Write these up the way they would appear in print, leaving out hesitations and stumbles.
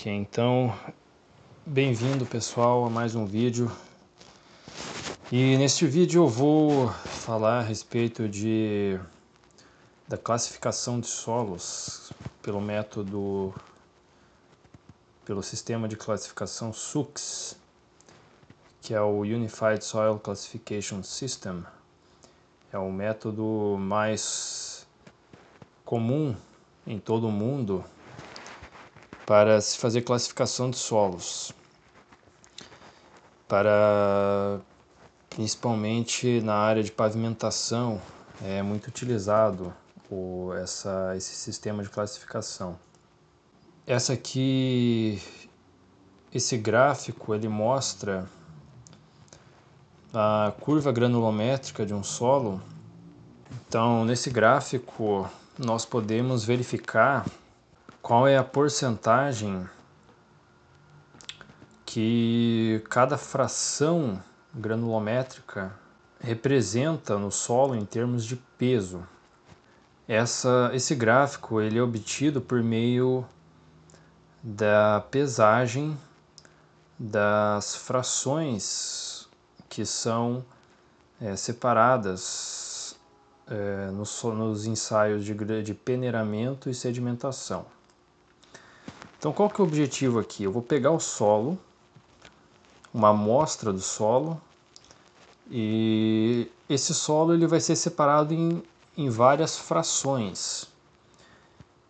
Ok, então bem-vindo pessoal a mais um vídeo. E neste vídeo eu vou falar a respeito da classificação de solos pelo sistema de classificação SUCS, que é o Unified Soil Classification System. É o método mais comum em todo o mundo para se fazer classificação de solos, principalmente na área de pavimentação. É muito utilizado esse sistema de classificação. Esse gráfico ele mostra a curva granulométrica de um solo. Então, nesse gráfico nós podemos verificar qual é a porcentagem que cada fração granulométrica representa no solo em termos de peso. Esse gráfico ele é obtido por meio da pesagem das frações que são separadas nos ensaios de peneiramento e sedimentação. Então, qual que é o objetivo aqui? Eu vou pegar o solo, uma amostra do solo, e esse solo ele vai ser separado em várias frações.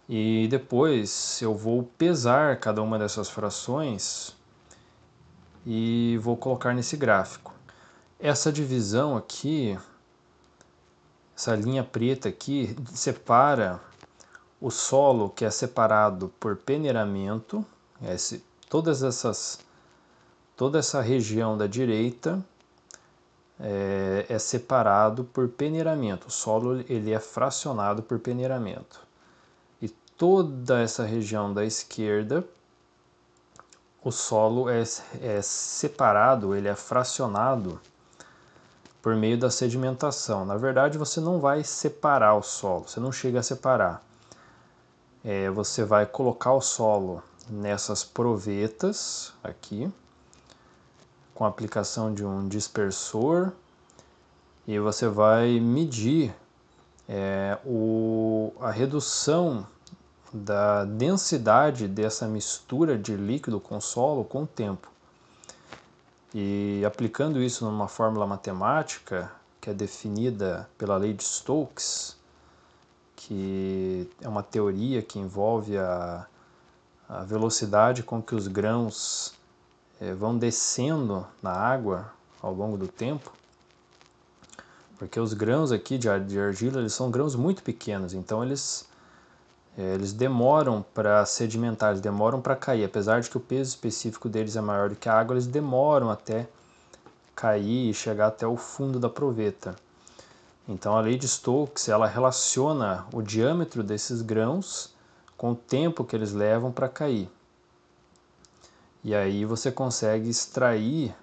E depois eu vou pesar cada uma dessas frações e vou colocar nesse gráfico. Essa divisão aqui, essa linha preta aqui, separa o solo que é separado por peneiramento, toda essa região da direita é separado por peneiramento. O solo ele é fracionado por peneiramento. E toda essa região da esquerda, o solo é separado, ele é fracionado por meio da sedimentação. Na verdade, você não vai separar o solo, você não chega a separar. Você vai colocar o solo nessas provetas aqui, com a aplicação de um dispersor, e você vai medir a redução da densidade dessa mistura de líquido com solo com o tempo. E aplicando isso numa fórmula matemática que é definida pela lei de Stokes, que é uma teoria que envolve a velocidade com que os grãos vão descendo na água ao longo do tempo, porque os grãos aqui de argila eles são grãos muito pequenos, então eles demoram para sedimentar, eles demoram para cair. Apesar de que o peso específico deles é maior do que a água, eles demoram até cair e chegar até o fundo da proveta. Então a lei de Stokes ela relaciona o diâmetro desses grãos com o tempo que eles levam para cair. E aí você consegue extrair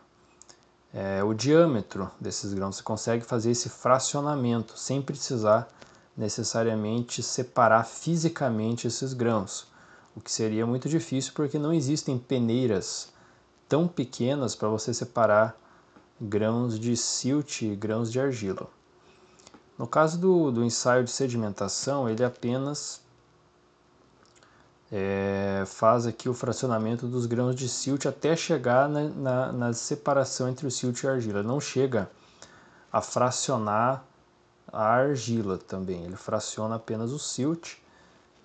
o diâmetro desses grãos, você consegue fazer esse fracionamento sem precisar necessariamente separar fisicamente esses grãos, o que seria muito difícil porque não existem peneiras tão pequenas para você separar grãos de silt e grãos de argila. No caso do ensaio de sedimentação, ele apenas faz aqui o fracionamento dos grãos de silt até chegar na separação entre o silt e a argila. Não chega a fracionar a argila também, ele fraciona apenas o silt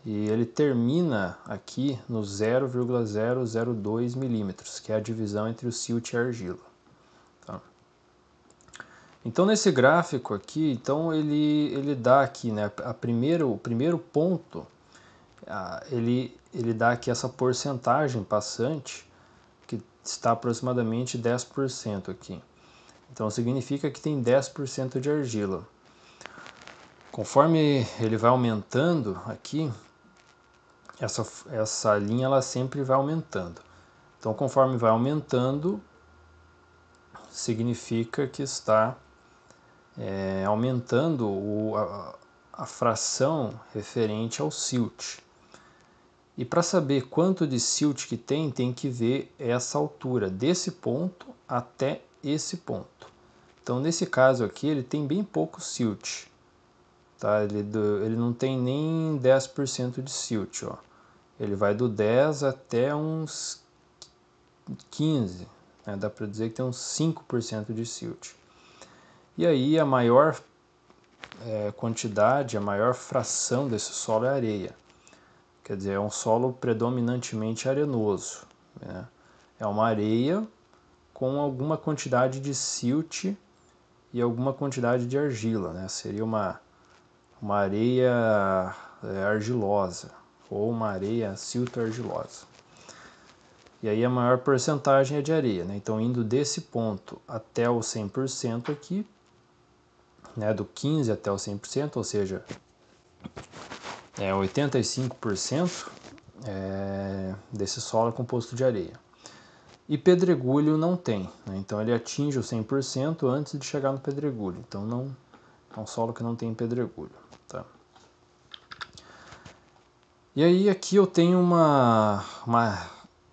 e ele termina aqui no 0,002 milímetros, que é a divisão entre o silt e a argila. Tá? Então nesse gráfico aqui, então ele dá aqui, né, o primeiro ponto, ele dá aqui essa porcentagem passante, que está aproximadamente 10% aqui. Então significa que tem 10% de argila. Conforme ele vai aumentando aqui, essa linha ela sempre vai aumentando. Então conforme vai aumentando, significa que está aumentando a fração referente ao silt. E para saber quanto de silt que tem que ver essa altura, desse ponto até esse ponto. Então, nesse caso aqui, ele tem bem pouco silt. Tá? Ele não tem nem 10% de silt. Ó. Ele vai do 10 até uns 15. Né? Dá para dizer que tem uns 5% de silt. E aí a maior quantidade, a maior fração desse solo é areia. Quer dizer, é um solo predominantemente arenoso. Né? É uma areia com alguma quantidade de silt e alguma quantidade de argila. Né? Seria uma areia argilosa ou uma areia silto-argilosa. E aí a maior porcentagem é de areia. Né? Então, indo desse ponto até o 100% aqui, né, do 15% até o 100%, ou seja, 85% desse solo é composto de areia. E pedregulho não tem, né? Então ele atinge o 100% antes de chegar no pedregulho. Então não é um solo que não tem pedregulho. Tá? E aí aqui eu tenho uma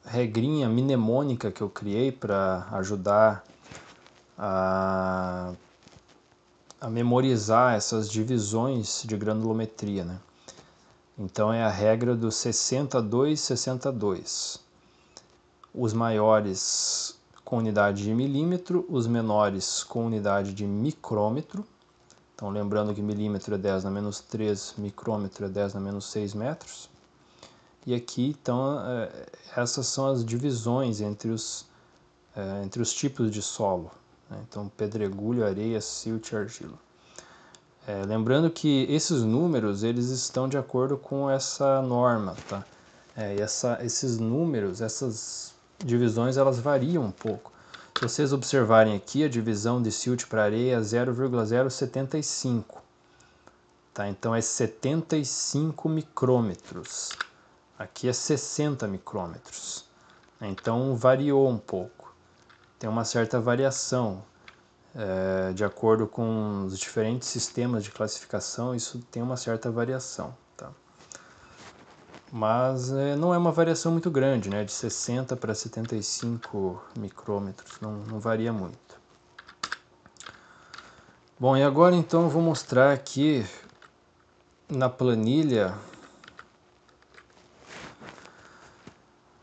regrinha mnemônica que eu criei para ajudar a memorizar essas divisões de granulometria, né? Então é a regra do 62-62. Os maiores com unidade de milímetro, os menores com unidade de micrômetro. Então lembrando que milímetro é 10 na menos 3, micrômetro é 10 na menos 6 metros. E aqui, então, essas são as divisões entre os tipos de solo. Né? Então, pedregulho, areia, silt e argila. Lembrando que esses números, eles estão de acordo com essa norma, tá? Esses números, essas divisões, elas variam um pouco. Se vocês observarem aqui, a divisão de silt para areia é 0,075. Tá? Então, é 75 micrômetros. Aqui é 60 micrômetros. Então, variou um pouco. Tem uma certa variação. De acordo com os diferentes sistemas de classificação, isso tem uma certa variação. Tá? Mas não é uma variação muito grande, né? De 60 para 75 micrômetros, não varia muito. Bom, e agora então eu vou mostrar aqui na planilha.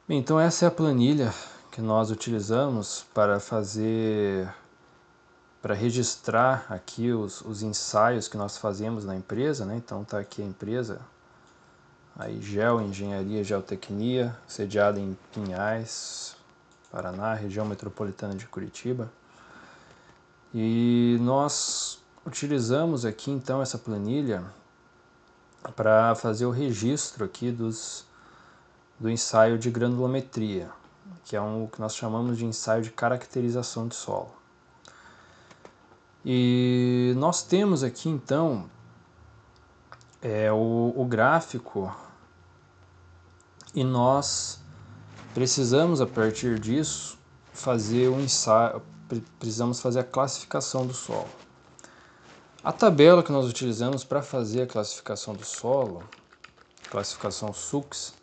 Bem, então essa é a planilha que nós utilizamos para registrar aqui os ensaios que nós fazemos na empresa, né? Então está aqui a empresa, a IGEL, Engenharia e Geotecnia, sediada em Pinhais, Paraná, região metropolitana de Curitiba. E nós utilizamos aqui então essa planilha para fazer o registro aqui do ensaio de granulometria, que é o que nós chamamos de ensaio de caracterização de solo. E nós temos aqui então o gráfico e nós precisamos a partir disso fazer um ensaio, precisamos fazer a classificação do solo. A tabela que nós utilizamos para fazer a classificação do solo, classificação SUCS,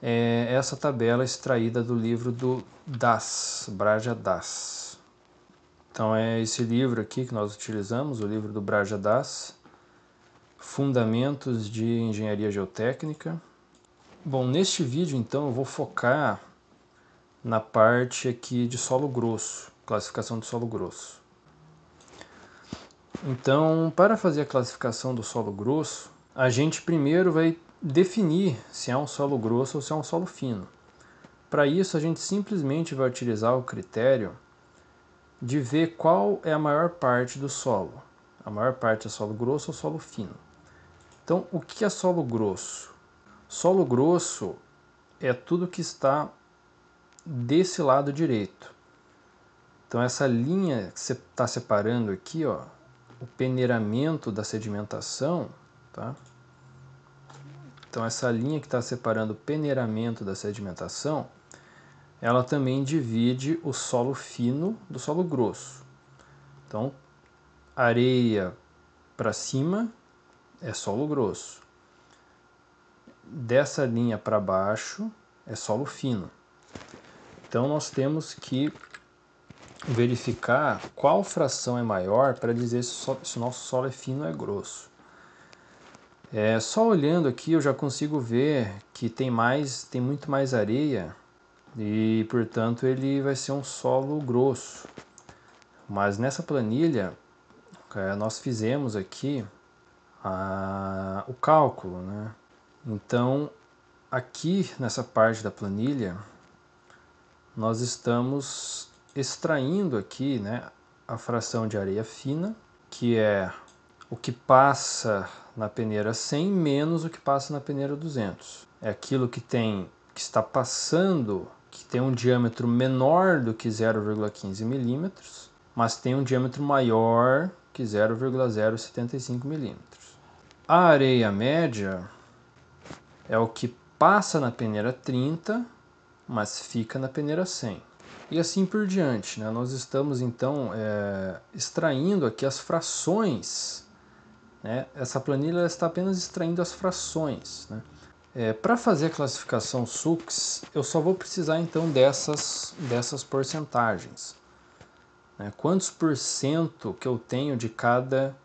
é essa tabela extraída do livro do Das, Braja Das. Então é esse livro aqui que nós utilizamos, o livro do Braja Das, Fundamentos de Engenharia Geotécnica. Bom, neste vídeo então eu vou focar na parte aqui de solo grosso, classificação de solo grosso. Então, para fazer a classificação do solo grosso, a gente primeiro vai definir se é um solo grosso ou se é um solo fino. Para isso, a gente simplesmente vai utilizar o critério de ver qual é a maior parte do solo. A maior parte é solo grosso ou solo fino. Então, o que é solo grosso? Solo grosso é tudo que está desse lado direito. Então, essa linha que você está separando aqui, ó, o peneiramento da sedimentação, tá? Então essa linha que está separando o peneiramento da sedimentação, ela também divide o solo fino do solo grosso. Então, areia para cima é solo grosso. dessa linha para baixo é solo fino. Então nós temos que verificar qual fração é maior para dizer se o nosso solo é fino ou é grosso. Só olhando aqui eu já consigo ver que tem muito mais areia e, portanto, ele vai ser um solo grosso. Mas nessa planilha nós fizemos aqui o cálculo, né? Então aqui nessa parte da planilha nós estamos extraindo aqui, né, a fração de areia fina, que é o que passa na peneira 100 menos o que passa na peneira 200. É aquilo que está passando, que tem um diâmetro menor do que 0,15 milímetros, mas tem um diâmetro maior que 0,075 milímetros. A areia média é o que passa na peneira 30, mas fica na peneira 100. E assim por diante, né? Nós estamos então extraindo aqui as frações, né? Essa planilha está apenas extraindo as frações, né? Para fazer a classificação SUCS, eu só vou precisar então dessas porcentagens, né? Quantos por cento que eu tenho de cada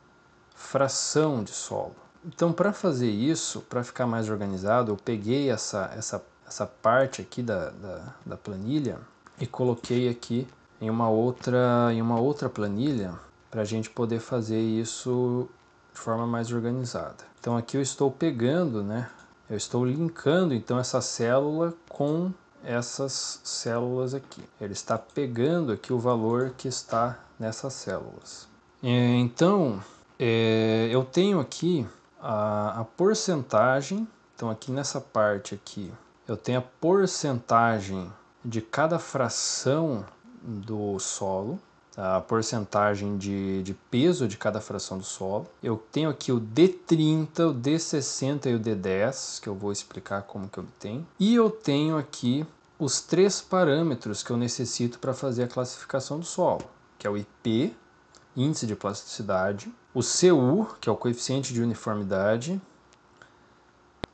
fração de solo. Então, para fazer isso, para ficar mais organizado, eu peguei essa parte aqui da planilha e coloquei aqui em uma outra planilha para a gente poder fazer isso de forma mais organizada. Então aqui eu estou pegando, né? Eu estou linkando então essa célula com essas células aqui. Ele está pegando aqui o valor que está nessas células. Então eu tenho aqui a porcentagem. Então aqui nessa parte aqui eu tenho a porcentagem de cada fração do solo, a porcentagem de peso de cada fração do solo. Eu tenho aqui o D30, o D60 e o D10, que eu vou explicar como que eu obtenho. E eu tenho aqui os 3 parâmetros que eu necessito para fazer a classificação do solo, que é o IP, índice de plasticidade, o CU, que é o coeficiente de uniformidade,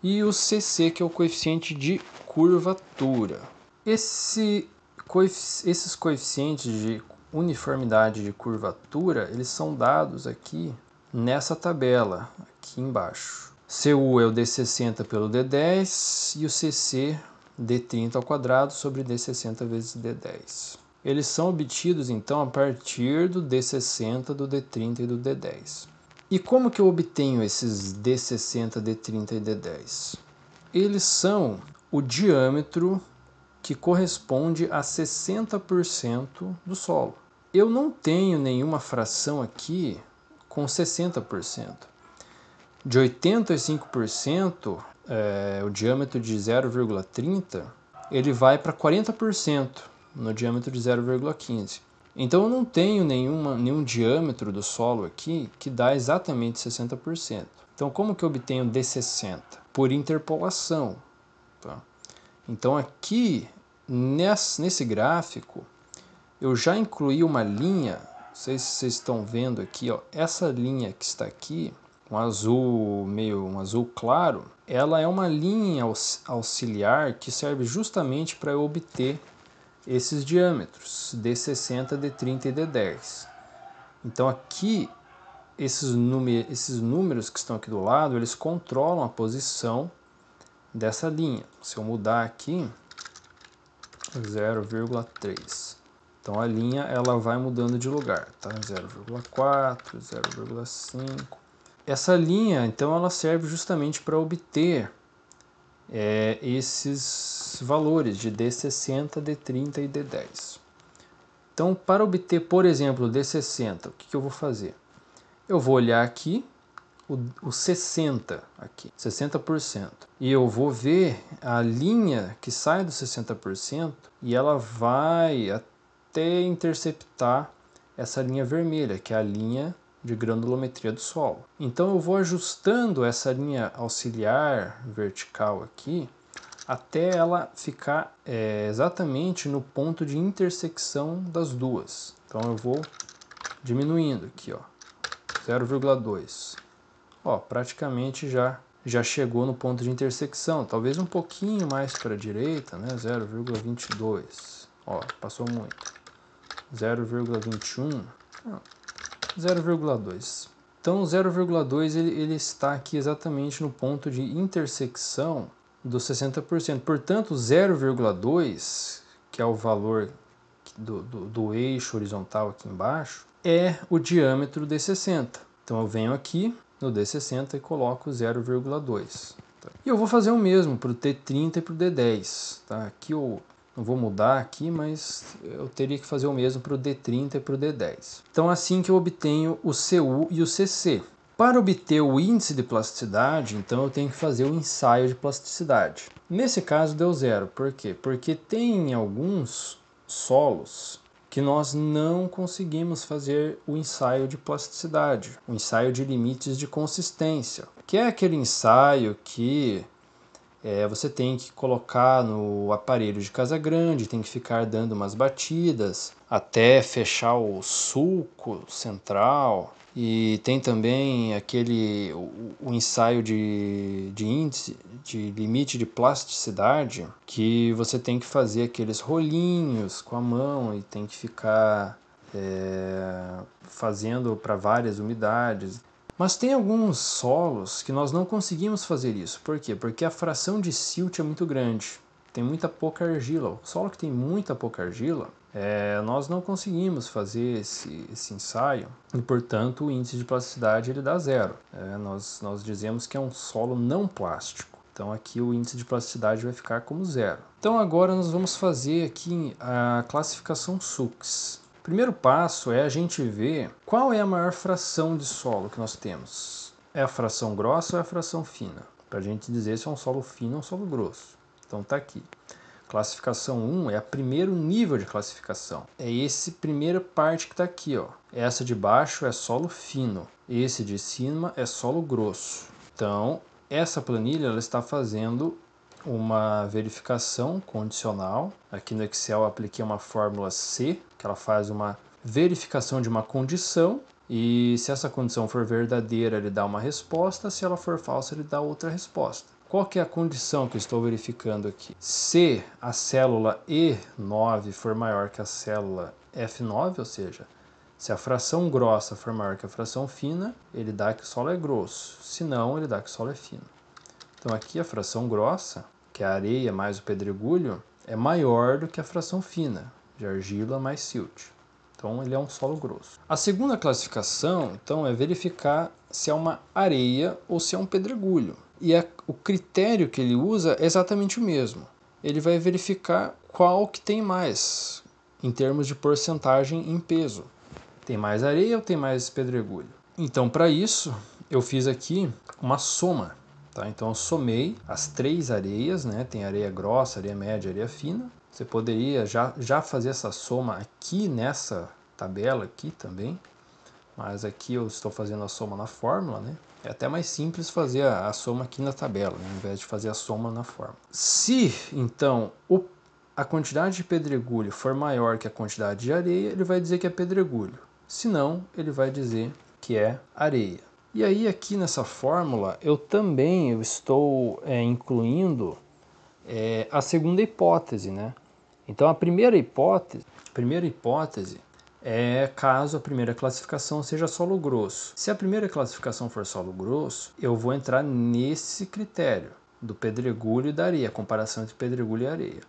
e o CC, que é o coeficiente de curvatura. Esses coeficientes de uniformidade de curvatura, eles são dados aqui nessa tabela, aqui embaixo. CU é o D60 pelo D10 e o CC D30 ao quadrado sobre D60 vezes D10. Eles são obtidos então a partir do D60, do D30 e do D10. E como que eu obtenho esses D60, D30 e D10? Eles são o diâmetro que corresponde a 60% do solo. Eu não tenho nenhuma fração aqui com 60%. De 85%, o diâmetro de 0,30, ele vai para 40% no diâmetro de 0,15. Então eu não tenho nenhum diâmetro do solo aqui que dá exatamente 60%. Então como que eu obtenho D60? Por interpolação. Tá? Então aqui, nesse gráfico, eu já incluí uma linha, não sei se vocês estão vendo aqui, ó, essa linha que está aqui, um azul claro, ela é uma linha auxiliar que serve justamente para eu obter esses diâmetros, D60, D30 e D10. Então aqui, esses números que estão aqui do lado, eles controlam a posição dessa linha. Se eu mudar aqui, 0,3. Então a linha ela vai mudando de lugar, tá? 0,4, 0,5. Essa linha, então, ela serve justamente para obter esses valores de D60, D30 e D10. Então, para obter, por exemplo, D60, o que eu vou fazer? Eu vou olhar aqui o 60 aqui, 60%. E eu vou ver a linha que sai do 60% e ela vai até interceptar essa linha vermelha, que é a linha de granulometria do solo. Então eu vou ajustando essa linha auxiliar vertical aqui até ela ficar exatamente no ponto de intersecção das duas. Então eu vou diminuindo aqui, ó, 0,2. Ó, praticamente já já chegou no ponto de intersecção, talvez um pouquinho mais para a direita, né? 0,22, ó, passou muito. 0,21, 0,2. Então, 0,2 ele está aqui exatamente no ponto de intersecção dos 60%. Portanto, 0,2, que é o valor do eixo horizontal aqui embaixo, é o diâmetro D60. Então, eu venho aqui no D60 e coloco 0,2. Tá? E eu vou fazer o mesmo para o T30 e para o D10. Tá? Aqui eu não vou mudar aqui, mas eu teria que fazer o mesmo para o D30 e para o D10. Então, assim que eu obtenho o CU e o CC. Para obter o índice de plasticidade, então eu tenho que fazer o ensaio de plasticidade. Nesse caso deu 0. Por quê? Porque tem alguns solos que nós não conseguimos fazer o ensaio de plasticidade, o ensaio de limites de consistência, que é aquele ensaio que você tem que colocar no aparelho de casa grande, tem que ficar dando umas batidas até fechar o sulco central. E tem também o ensaio de índice, de limite de plasticidade, que você tem que fazer aqueles rolinhos com a mão e tem que ficar fazendo para várias umidades. Mas tem alguns solos que nós não conseguimos fazer isso. Por quê? Porque a fração de silt é muito grande. Tem muita pouca argila. O solo que tem muita pouca argila, nós não conseguimos fazer esse ensaio e, portanto, o índice de plasticidade ele dá 0. Nós dizemos que é um solo não plástico. Então aqui o índice de plasticidade vai ficar como 0. Então agora nós vamos fazer aqui a classificação SUCS. O primeiro passo é a gente ver qual é a maior fração de solo que nós temos. É a fração grossa ou é a fração fina? Para a gente dizer se é um solo fino ou um solo grosso. Então está aqui. Classificação 1 é o primeiro nível de classificação. É esse primeira parte que está aqui, ó. Essa de baixo é solo fino. Esse de cima é solo grosso. Então, essa planilha ela está fazendo uma verificação condicional. Aqui no Excel eu apliquei uma fórmula C, que ela faz uma verificação de uma condição. E se essa condição for verdadeira, ele dá uma resposta. Se ela for falsa, ele dá outra resposta. Qual que é a condição que eu estou verificando aqui? Se a célula E9 for maior que a célula F9, ou seja, se a fração grossa for maior que a fração fina, ele dá que o solo é grosso. Se não, ele dá que o solo é fino. Então aqui a fração grossa, que é a areia mais o pedregulho, é maior do que a fração fina, de argila mais silt. Então ele é um solo grosso. A segunda classificação, então, é verificar se é uma areia ou se é um pedregulho. E o critério que ele usa é exatamente o mesmo. Ele vai verificar qual que tem mais, em termos de porcentagem em peso. Tem mais areia ou tem mais pedregulho? Então, para isso, eu fiz aqui uma soma. Tá? Então, eu somei as 3 areias, né? Tem areia grossa, areia média, areia fina. Você poderia já fazer essa soma aqui nessa tabela aqui também. Mas aqui eu estou fazendo a soma na fórmula, né? É até mais simples fazer a soma aqui na tabela, né? Ao invés de fazer a soma na fórmula. Se, então, a quantidade de pedregulho for maior que a quantidade de areia, ele vai dizer que é pedregulho. Se não, ele vai dizer que é areia. E aí aqui nessa fórmula eu também estou incluindo a segunda hipótese, né? Então a primeira hipótese é caso a primeira classificação seja solo grosso. Se a primeira classificação for solo grosso, eu vou entrar nesse critério do pedregulho e da areia, a comparação entre pedregulho e areia.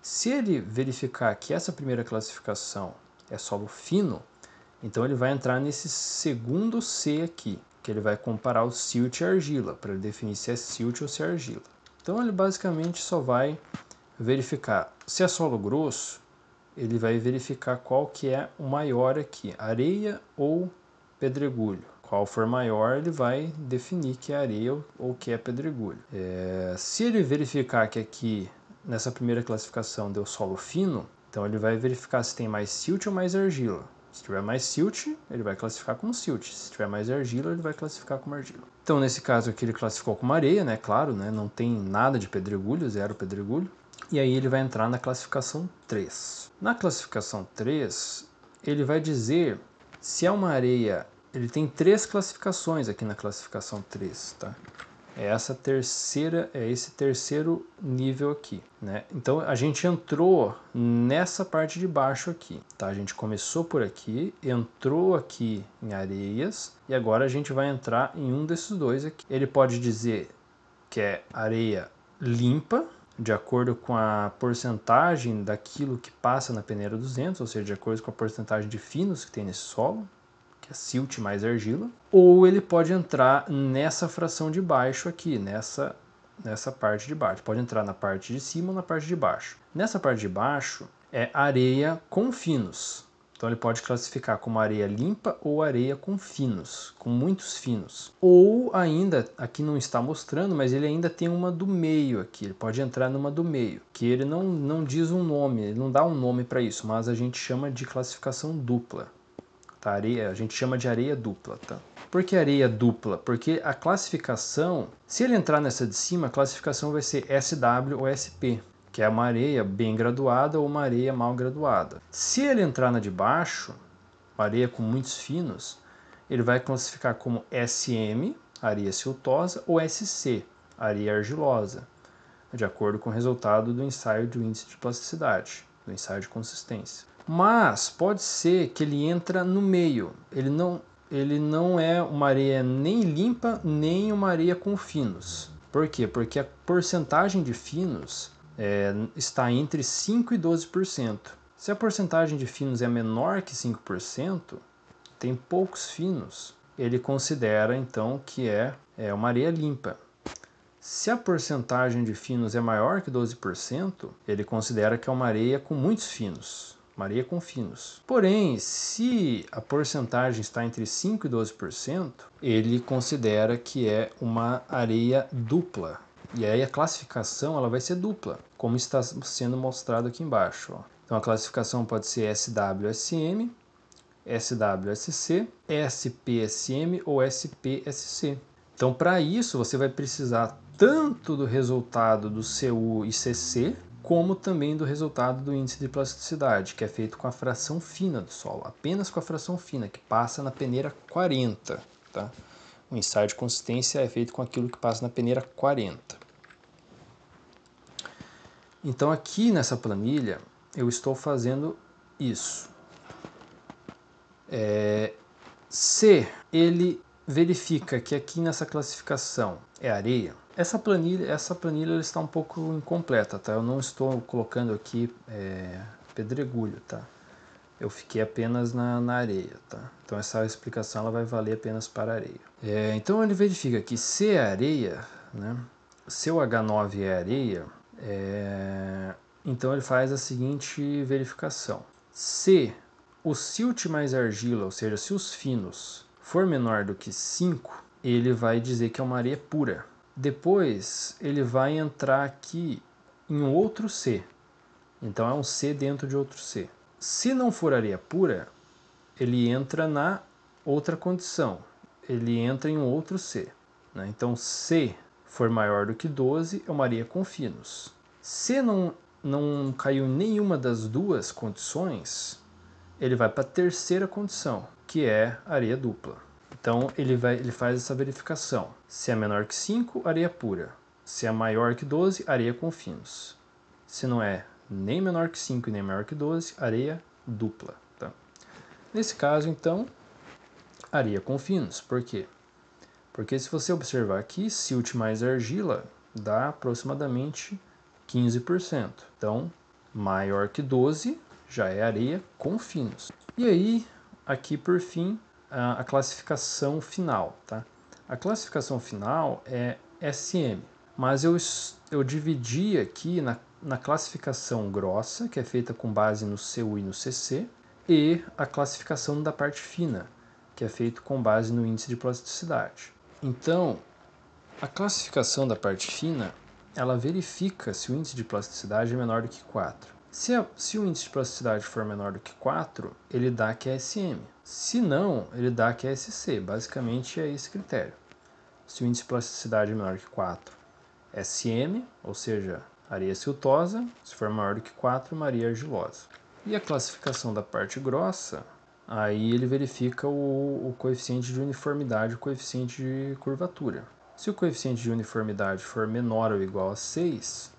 Se ele verificar que essa primeira classificação é solo fino, então ele vai entrar nesse segundo C aqui, que ele vai comparar o silt e a argila, para ele definir se é silt ou se é argila. Então ele basicamente só vai verificar se é solo grosso, ele vai verificar qual que é o maior aqui, areia ou pedregulho. Qual for maior, ele vai definir que é areia ou que é pedregulho. Se ele verificar que aqui, nessa primeira classificação, deu solo fino, então ele vai verificar se tem mais silt ou mais argila. Se tiver mais silt, ele vai classificar como silt. Se tiver mais argila, ele vai classificar como argila. Então, nesse caso aqui, ele classificou como areia, né? Claro, né? Não tem nada de pedregulho, 0 pedregulho. E aí ele vai entrar na classificação 3. Na classificação 3, ele vai dizer se é uma areia. Ele tem 3 classificações aqui na classificação 3, tá? É esse terceiro nível aqui, né? Então a gente entrou nessa parte de baixo aqui, tá? A gente começou por aqui, entrou aqui em areias e agora a gente vai entrar em um desses dois aqui. Ele pode dizer que é areia limpa, de acordo com a porcentagem daquilo que passa na peneira 200, ou seja, de acordo com a porcentagem de finos que tem nesse solo, que é silt mais argila, ou ele pode entrar nessa fração de baixo aqui, nessa parte de baixo. Pode entrar na parte de cima ou na parte de baixo. Nessa parte de baixo é areia com finos. Então ele pode classificar como areia limpa ou areia com finos, com muitos finos. Ou ainda, aqui não está mostrando, mas ele ainda tem uma do meio aqui, ele pode entrar numa do meio, que ele não diz um nome, ele não dá um nome para isso, mas a gente chama de classificação dupla. Tá? A gente chama de areia dupla. Tá? Por que areia dupla? Porque a classificação, se ele entrar nessa de cima, a classificação vai ser SW ou SP, que é uma areia bem graduada ou uma areia mal graduada. Se ele entrar na de baixo, uma areia com muitos finos, ele vai classificar como SM, areia siltosa, ou SC, areia argilosa, de acordo com o resultado do ensaio de índice de plasticidade, do ensaio de consistência. Mas pode ser que ele entra no meio, ele não é uma areia nem limpa, nem uma areia com finos. Por quê? Porque a porcentagem de finos está entre 5% e 12%. Se a porcentagem de finos é menor que 5%, tem poucos finos, ele considera então que é uma areia limpa. Se a porcentagem de finos é maior que 12%, ele considera que é uma areia com muitos finos, uma areia com finos. Porém, se a porcentagem está entre 5% e 12%, ele considera que é uma areia dupla. E aí a classificação ela vai ser dupla, como está sendo mostrado aqui embaixo. Ó. Então a classificação pode ser SWSM, SWSC, SPSM ou SPSC. Então, para isso, você vai precisar tanto do resultado do CU e CC, como também do resultado do índice de plasticidade, que é feito com a fração fina do solo, apenas com a fração fina, que passa na peneira 40. Tá? O ensaio de consistência é feito com aquilo que passa na peneira 40. Então, aqui nessa planilha, eu estou fazendo isso. Se ele verifica que aqui nessa classificação é areia, essa planilha ela está um pouco incompleta, tá? Eu não estou colocando aqui pedregulho, tá? Eu fiquei apenas na areia, tá? Então essa explicação ela vai valer apenas para areia. Então ele verifica que se é areia, né? Se o H9 é areia, então ele faz a seguinte verificação. Se o silt mais argila, ou seja, se os finos for menor do que 5, ele vai dizer que é uma areia pura. Depois ele vai entrar aqui em um outro C. Então é um C dentro de outro C. Se não for areia pura, ele entra na outra condição. Ele entra em um outro C. Né? Então C for maior do que 12 é uma areia com finos. Se não caiu nenhuma das duas condições, ele vai para a terceira condição, que é areia dupla. Então ele faz essa verificação. Se é menor que 5, areia pura. Se é maior que 12, areia com finos. Se não é nem menor que 5 e nem maior que 12, areia dupla. Tá? Nesse caso, então, areia com finos. Por quê? Porque se você observar aqui, silt mais argila dá aproximadamente 15%. Então, maior que 12 já é areia com finos. E aí, aqui por fim, a classificação final. Tá? A classificação final é SM, mas eu dividi aqui na classificação grossa, que é feita com base no CU e no CC, e a classificação da parte fina, que é feita com base no índice de plasticidade. Então, a classificação da parte fina, ela verifica se o índice de plasticidade é menor do que 4. Se o índice de plasticidade for menor do que 4, ele dá que é SM. Se não, ele dá que é SC. Basicamente é esse critério. Se o índice de plasticidade é menor que 4, SM, ou seja, areia siltosa. Se for maior do que 4, uma areia argilosa. E a classificação da parte grossa, aí ele verifica o coeficiente de uniformidade, o coeficiente de curvatura. Se o coeficiente de uniformidade for menor ou igual a 6,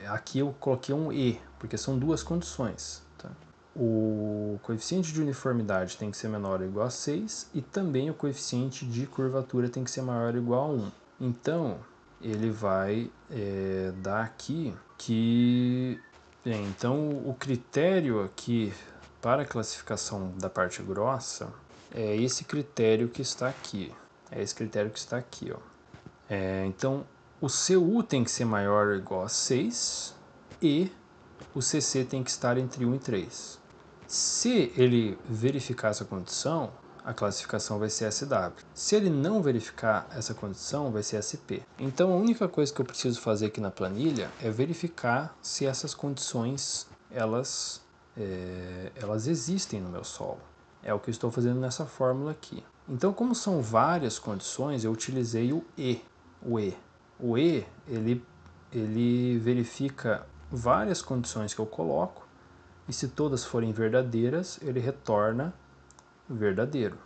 aqui eu coloquei um E, porque são duas condições. Tá? O coeficiente de uniformidade tem que ser menor ou igual a 6 e também o coeficiente de curvatura tem que ser maior ou igual a 1. Então, ele vai dar aqui que... Bem, então, o critério aqui para a classificação da parte grossa é esse critério que está aqui. É esse critério que está aqui, ó. Então, o CU tem que ser maior ou igual a 6 e o CC tem que estar entre 1 e 3. Se ele verificar essa condição, a classificação vai ser SW. Se ele não verificar essa condição, vai ser SP. Então, a única coisa que eu preciso fazer aqui na planilha é verificar se essas condições elas existem no meu solo. É o que eu estou fazendo nessa fórmula aqui. Então, como são várias condições, eu utilizei o E. O E, ele verifica várias condições que eu coloco e se todas forem verdadeiras, ele retorna verdadeiro.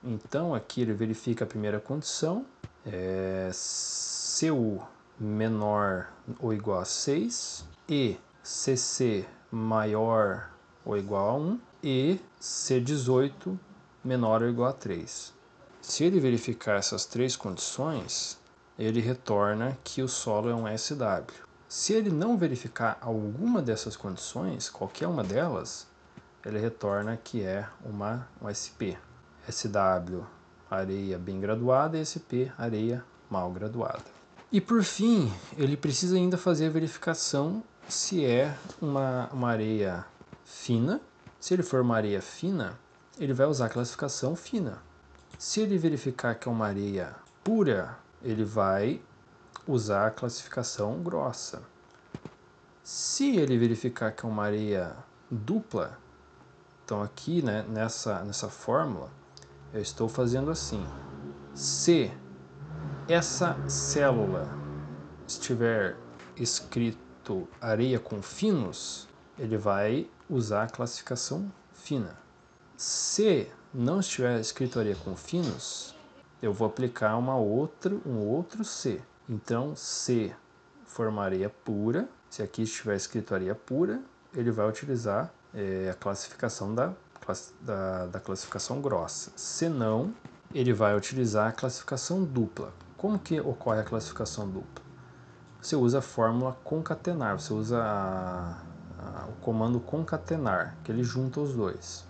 Então, aqui ele verifica a primeira condição, CU menor ou igual a 6 e CC maior ou igual a 1 e C18 menor ou igual a 3. Se ele verificar essas três condições, ele retorna que o solo é um SW. Se ele não verificar alguma dessas condições, qualquer uma delas, ele retorna que é um SP. SW, areia bem graduada, e SP, areia mal graduada. E por fim, ele precisa ainda fazer a verificação se é uma areia fina. Se ele for uma areia fina, ele vai usar a classificação fina. Se ele verificar que é uma areia pura, ele vai usar a classificação grossa. Se ele verificar que é uma areia dupla, então aqui, né, nessa fórmula, eu estou fazendo assim. Se essa célula estiver escrito areia com finos, ele vai usar a classificação fina. Se não estiver escrito areia com finos, eu vou aplicar um outro C. Então, se for uma areia pura, se aqui estiver escrito areia pura, ele vai utilizar a classificação da classificação grossa. Se não, ele vai utilizar a classificação dupla. Como que ocorre a classificação dupla? Você usa a fórmula concatenar, você usa o comando concatenar, que ele junta os dois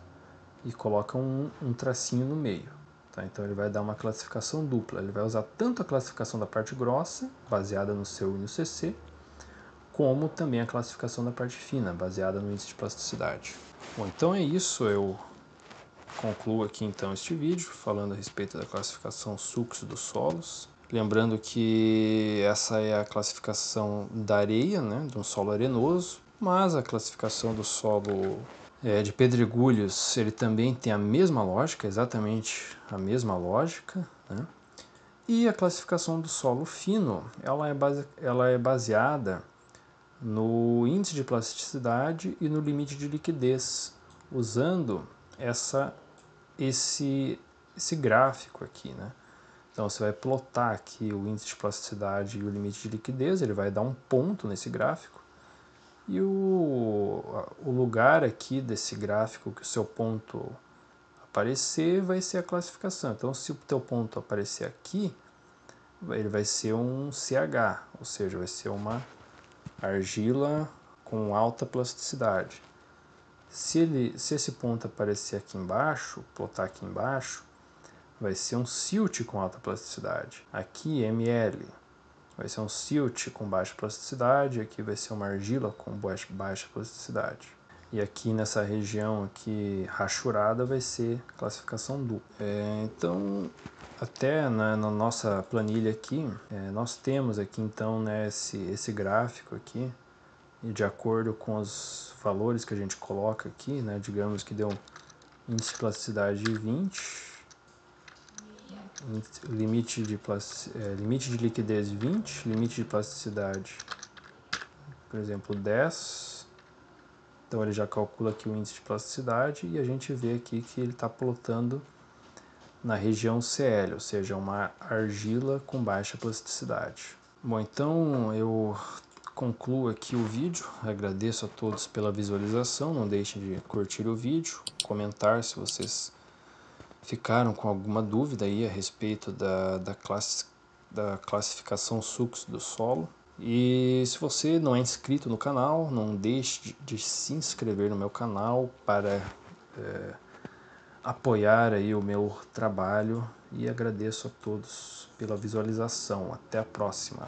e coloca um tracinho no meio. Tá? Então ele vai dar uma classificação dupla. Ele vai usar tanto a classificação da parte grossa, baseada no CU e no CC, como também a classificação da parte fina, baseada no índice de plasticidade. Bom, então é isso. Eu concluo aqui então este vídeo falando a respeito da classificação SUCS dos solos. Lembrando que essa é a classificação da areia, né, de um solo arenoso, mas a classificação do solo de pedregulhos, ele também tem a mesma lógica, exatamente a mesma lógica, né? E a classificação do solo fino, ela é baseada no índice de plasticidade e no limite de liquidez, usando esse gráfico aqui, né? Então você vai plotar aqui o índice de plasticidade e o limite de liquidez, ele vai dar um ponto nesse gráfico, e o lugar aqui desse gráfico que o seu ponto aparecer vai ser a classificação. Então, se o teu ponto aparecer aqui, ele vai ser um CH, ou seja, vai ser uma argila com alta plasticidade. Se esse ponto aparecer aqui embaixo, plotar aqui embaixo, vai ser um silt com alta plasticidade. Aqui, ML, vai ser um silt com baixa plasticidade, aqui vai ser uma argila com baixa plasticidade. E aqui nessa região aqui rachurada vai ser classificação dupla. Então, até na nossa planilha aqui, nós temos aqui então, né, esse gráfico aqui, e de acordo com os valores que a gente coloca aqui, né, digamos que deu um índice de plasticidade de 20, limite de liquidez 20, limite de plasticidade, por exemplo, 10. Então ele já calcula aqui o índice de plasticidade e a gente vê aqui que ele está plotando na região CL, ou seja, uma argila com baixa plasticidade. Bom, então eu concluo aqui o vídeo, agradeço a todos pela visualização, não deixem de curtir o vídeo, comentar se vocês ficaram com alguma dúvida aí a respeito da classificação SUCS do solo. E se você não é inscrito no canal, não deixe de se inscrever no meu canal para apoiar aí o meu trabalho, e agradeço a todos pela visualização. Até a próxima.